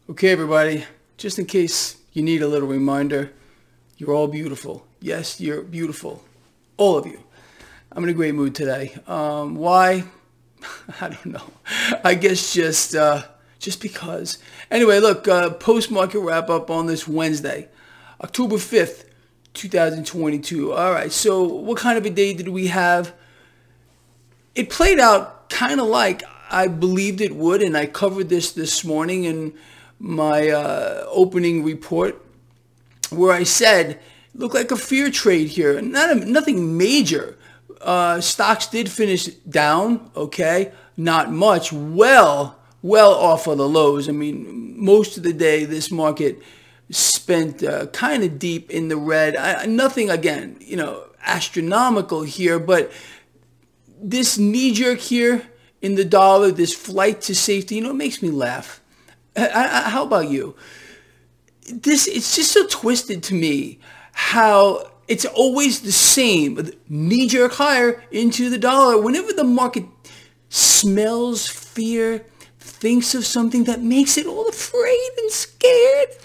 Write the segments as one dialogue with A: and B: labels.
A: Okay, everybody, just in case you need a little reminder, you're all beautiful. Yes, you're beautiful. All of you. I'm in a great mood today. Why? I don't know. I guess just because. Anyway, look, post-market wrap-up on this Wednesday, October 5th, 2022. All right, so what kind of a day did we have? It played out kind of like I believed it would, and I covered this morning in my opening report, where I said it looked like a fear trade here. Nothing major. Stocks did finish down, okay, not much. Well off of the lows. I mean, most of the day this market spent kind of deep in the red. Nothing, again, astronomical here, but this knee-jerk here in the dollar, this flight to safety, it makes me laugh. How about you? It's just so twisted to me how it's always the same. Knee-jerk higher into the dollar. Whenever the market smells fear, thinks of something that makes it all afraid and scared,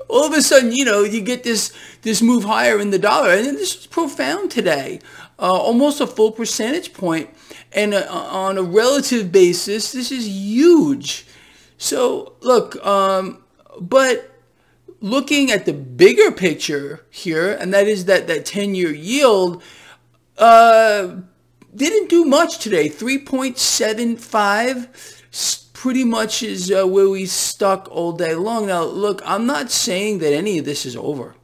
A: all of a sudden, you get this move higher in the dollar. And this was profound today. Almost a full percentage point. And on a relative basis, this is huge. So, look, but looking at the bigger picture here, and that is that 10-year yield, didn't do much today. 3.75 pretty much is where we stuck all day long. Now, look, I'm not saying that any of this is over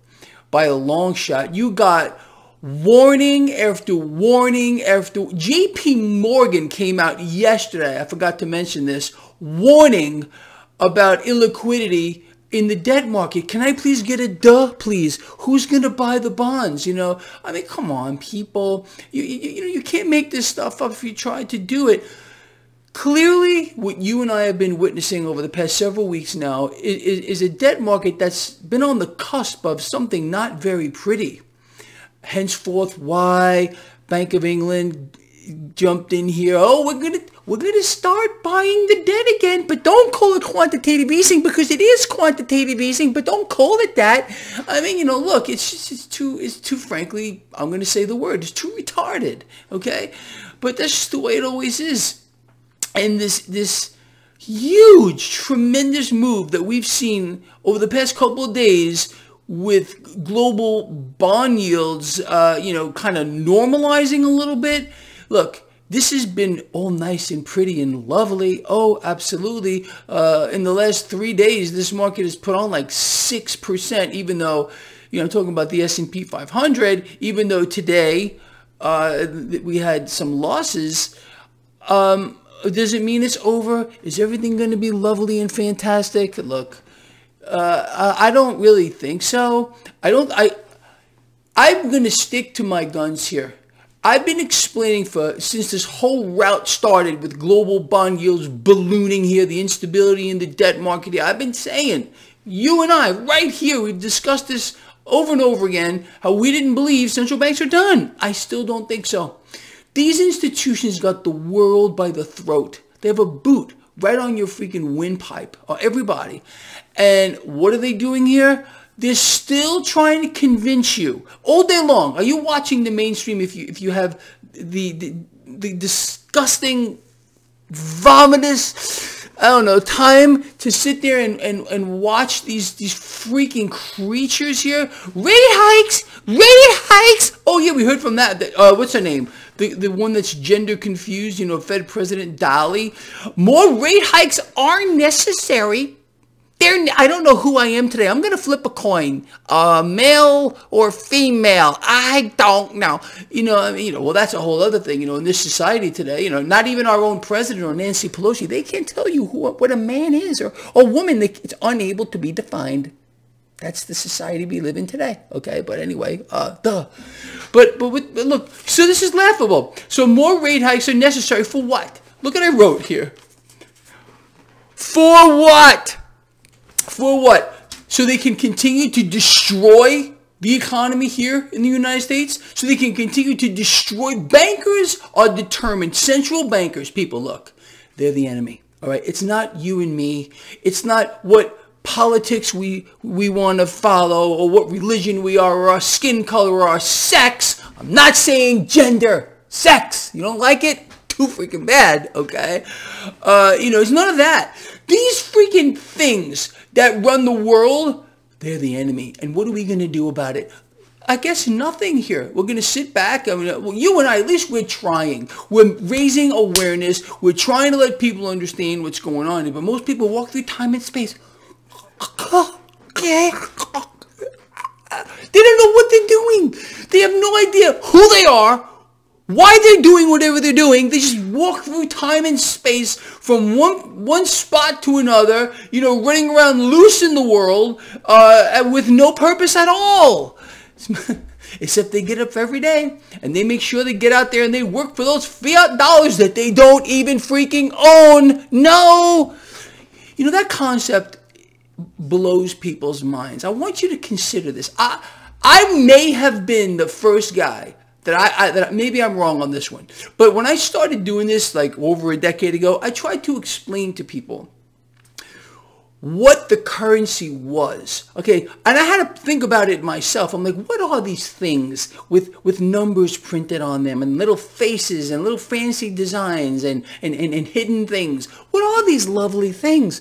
A: by a long shot. You got warning after warning after. JP Morgan came out yesterday, I forgot to mention this, warning about illiquidity in the debt market. Can I please get a duh, please? Who's going to buy the bonds? I mean, come on, people. You can't make this stuff up if you try to do it. Clearly, what you and I have been witnessing over the past several weeks now is a debt market that's been on the cusp of something not very pretty. Henceforth, why Bank of England jumped in here. Oh, we're gonna start buying the debt again, but don't call it quantitative easing, because it is quantitative easing, but don't call it that. I mean, look, it's too frankly, I'm gonna say the word, it's too retarded. Okay, but that's just the way it always is. And this huge, tremendous move that we've seen over the past couple of days, with global bond yields, kind of normalizing a little bit. Look, this has been all nice and pretty and lovely. Oh, absolutely. In the last 3 days, this market has put on like 6%, even though, I'm talking about the S&P 500, even though today we had some losses. Does it mean it's over? Is everything going to be lovely and fantastic? Look, I don't really think so. I'm going to stick to my guns here. I've been explaining since this whole route started with global bond yields ballooning here, the instability in the debt market here. I've been saying, you and I, right here, we've discussed this over and over again, how we didn't believe central banks are done. I still don't think so. These institutions got the world by the throat. They have a boot right on your freaking windpipe, everybody. And what are they doing here? They're still trying to convince you all day long. Are you watching the mainstream? If you have the disgusting, vomitous, time to sit there and watch these freaking creatures here? Rate hikes! Oh yeah, we heard from that what's her name? The one that's gender confused, Fed President Dolly. More rate hikes are necessary. I don't know who I am today. I'm going to flip a coin. Male or female. I don't know. Well, that's a whole other thing, in this society today. Not even our own president or Nancy Pelosi, they can't tell you what a man is or a woman. It's unable to be defined. That's the society we live in today. Okay, but anyway, But look, so this is laughable. So more rate hikes are necessary for what? Look what I wrote here. For what? For what? So they can continue to destroy the economy here in the United States? So they can continue to destroy? Bankers are determined. Central bankers, people, look, they're the enemy. All right, it's not you and me. It's not what politics we want to follow, or what religion we are, or our skin color, or our sex. I'm not saying gender, sex. You don't like it? Too freaking bad, okay? It's none of that. These freaking things that run the world, they're the enemy. And what are we going to do about it? I guess nothing here. We're going to sit back. I mean, well, you and I, at least we're trying. We're raising awareness. We're trying to let people understand what's going on. But most people walk through time and space. They don't know what they're doing. They have no idea who they are, why they're doing whatever they're doing. They just walk through time and space from one spot to another, running around loose in the world with no purpose at all. Except they get up every day and they make sure they get out there and they work for those fiat dollars that they don't even freaking own. No! That concept blows people's minds. I want you to consider this. I may have been the first guy that maybe I'm wrong on this one. But when I started doing this like over a decade ago, I tried to explain to people what the currency was. Okay, and I had to think about it myself. I'm like, what are these things with numbers printed on them and little faces and little fancy designs and hidden things? What are these lovely things?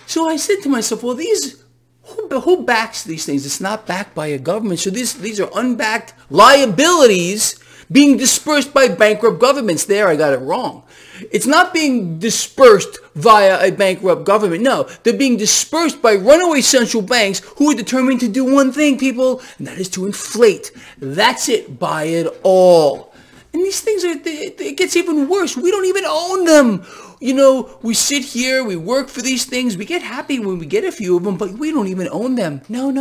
A: So I said to myself, well, who backs these things? It's not backed by a government. So these are unbacked liabilities being dispersed by bankrupt governments. There, I got it wrong. It's not being dispersed via a bankrupt government. No, they're being dispersed by runaway central banks who are determined to do one thing, people, and that is to inflate. That's it. Buy it all. And these things it gets even worse. We don't even own them. We sit here, we work for these things, we get happy when we get a few of them, but we don't even own them. No.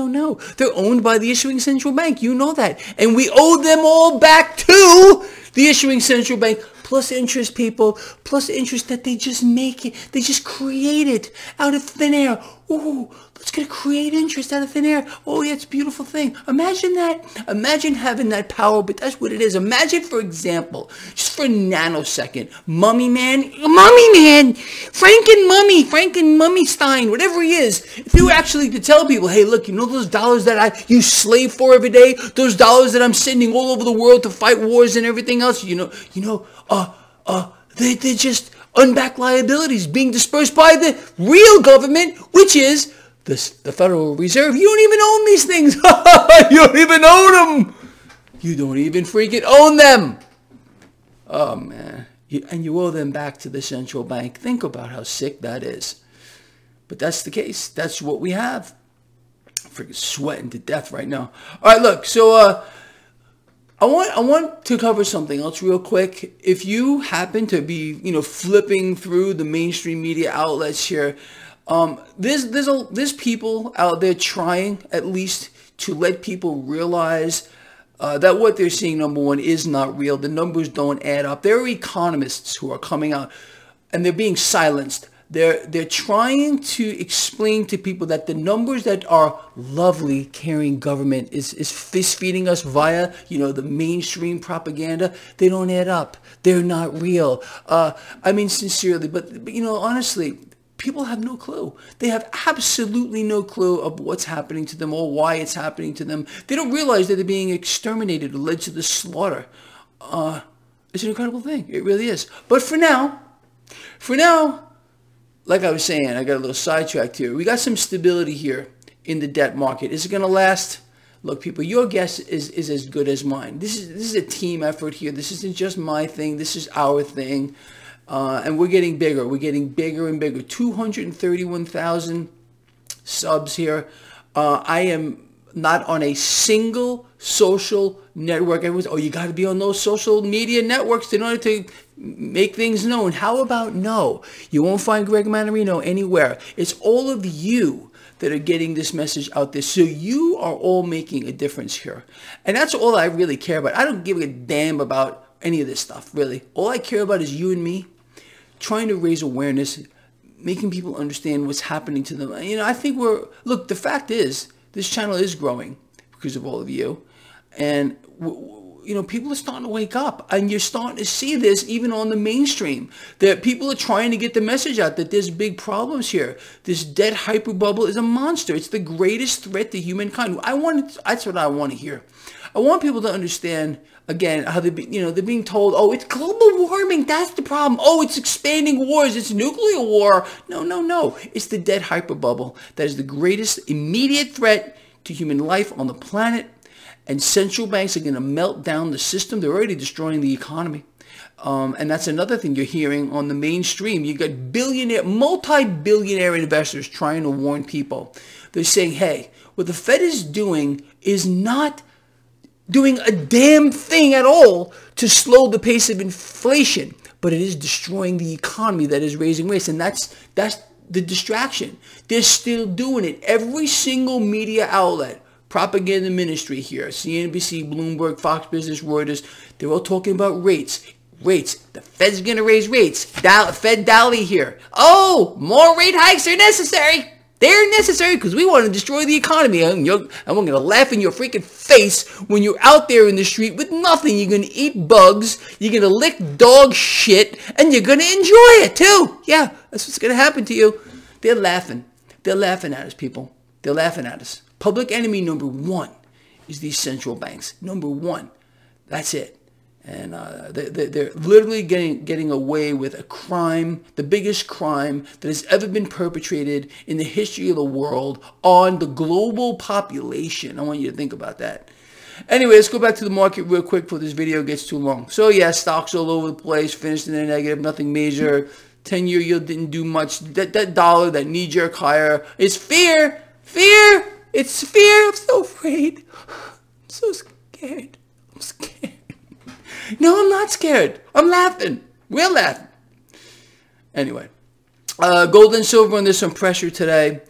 A: They're owned by the issuing central bank. You know that. And we owe them all back to the issuing central bank, plus interest, people, plus interest that they just make it. They just create it out of thin air. Ooh, let's get to create interest out of thin air. Oh, yeah, it's a beautiful thing. Imagine that. Imagine having that power, but that's what it is. Imagine, for example, just for a nanosecond, Mummy Man, Frank and Mummy Stein, whatever he is, if you actually could tell people, hey, look, those dollars that you slave for every day, those dollars that I'm sending all over the world to fight wars and everything else, they're just unbacked liabilities being dispersed by the real government, which is the Federal Reserve. You don't even own these things. You don't even own them. You don't even freaking own them. Oh, man. And you owe them back to the central bank. Think about how sick that is. But that's the case. That's what we have. I'm freaking sweating to death right now. All right, look. So, I want to cover something else real quick. If you happen to be, flipping through the mainstream media outlets here, there's people out there trying at least to let people realize that what they're seeing, number one, is not real. The numbers don't add up. There are economists who are coming out and they're being silenced. They're trying to explain to people that the numbers that our lovely, caring government is feeding us via, the mainstream propaganda, they don't add up. They're not real. I mean, sincerely, but honestly, people have no clue. They have absolutely no clue of what's happening to them or why it's happening to them. They don't realize that they're being exterminated or led to the slaughter. It's an incredible thing. It really is. But for now, like I was saying, I got a little sidetracked here. We got some stability here in the debt market. Is it going to last? Look, people, your guess is as good as mine. This is a team effort here. This isn't just my thing. This is our thing. And we're getting bigger. We're getting bigger and bigger. 231,000 subs here. I am not on a single social network. Everyone's, you got to be on those social media networks in order to make things known. How about no? You won't find Greg Mannarino anywhere. It's all of you that are getting this message out there. So you are all making a difference here. And that's all I really care about. I don't give a damn about any of this stuff, really. All I care about is you and me trying to raise awareness, making people understand what's happening to them. I think look, the fact is, this channel is growing because of all of you. And people are starting to wake up, and you're starting to see this even on the mainstream, that people are trying to get the message out that there's big problems here. This debt hyper bubble is a monster. It's the greatest threat to humankind. That's what I want to hear. I want people to understand, again, how they're being told, oh, it's global warming, that's the problem. Oh, it's expanding wars, it's nuclear war. No. It's the debt hyper bubble that is the greatest immediate threat to human life on the planet. And central banks are going to melt down the system. They're already destroying the economy. And that's another thing you're hearing on the mainstream. You got multi-billionaire investors trying to warn people. They're saying, hey, what the Fed is doing is not doing a damn thing at all to slow the pace of inflation, but it is destroying the economy that is raising rates. And that's the distraction. They're still doing it. Every single media outlet, propaganda ministry here, CNBC, Bloomberg, Fox Business, Reuters, they're all talking about rates. The Fed's going to raise rates. Fed Dally here. Oh, more rate hikes are necessary. They're necessary because we want to destroy the economy. And we're going to laugh in your freaking face when you're out there in the street with nothing. You're going to eat bugs. You're going to lick dog shit. And you're going to enjoy it too. Yeah, that's what's going to happen to you. They're laughing. They're laughing at us, people. They're laughing at us. Public enemy number one is these central banks. Number one. That's it. And they're literally getting away with a crime, the biggest crime that has ever been perpetrated in the history of the world on the global population. I want you to think about that. Anyway, let's go back to the market real quick before this video gets too long. So yeah, stocks all over the place, finished in the negative, nothing major. 10-year yield didn't do much. That dollar, that knee-jerk higher, is fear. Fear. It's fear. I'm so afraid. I'm so scared. I'm scared. No, I'm not scared. I'm laughing. We're laughing. Anyway, gold and silver, and there's some pressure today.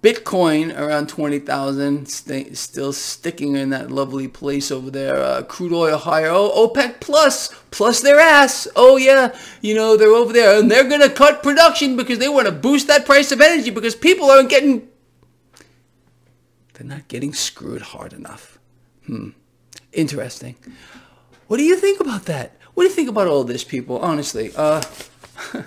A: Bitcoin around 20,000, still sticking in that lovely place over there. Crude oil higher. Oh, OPEC plus their ass. Oh yeah, they're over there, and they're gonna cut production because they want to boost that price of energy because people they're not getting screwed hard enough. Interesting. What do you think about that? What do you think about all this, people? Honestly, wow, I'm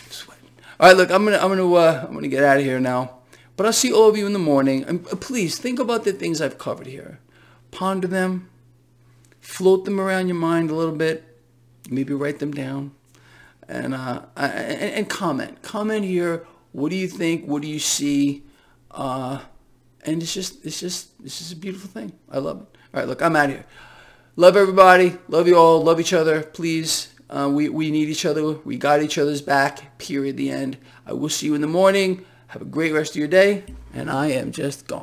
A: sweating. All right, look, I'm gonna get out of here now. But I'll see all of you in the morning. And please think about the things I've covered here. Ponder them, float them around your mind a little bit. Maybe write them down, and comment. Comment here. What do you think? What do you see? And it's just a beautiful thing. I love it. All right, look, I'm out of here. Love everybody. Love you all. Love each other. Please, we need each other. We got each other's back. Period. The end. I will see you in the morning. Have a great rest of your day. And I am just gone.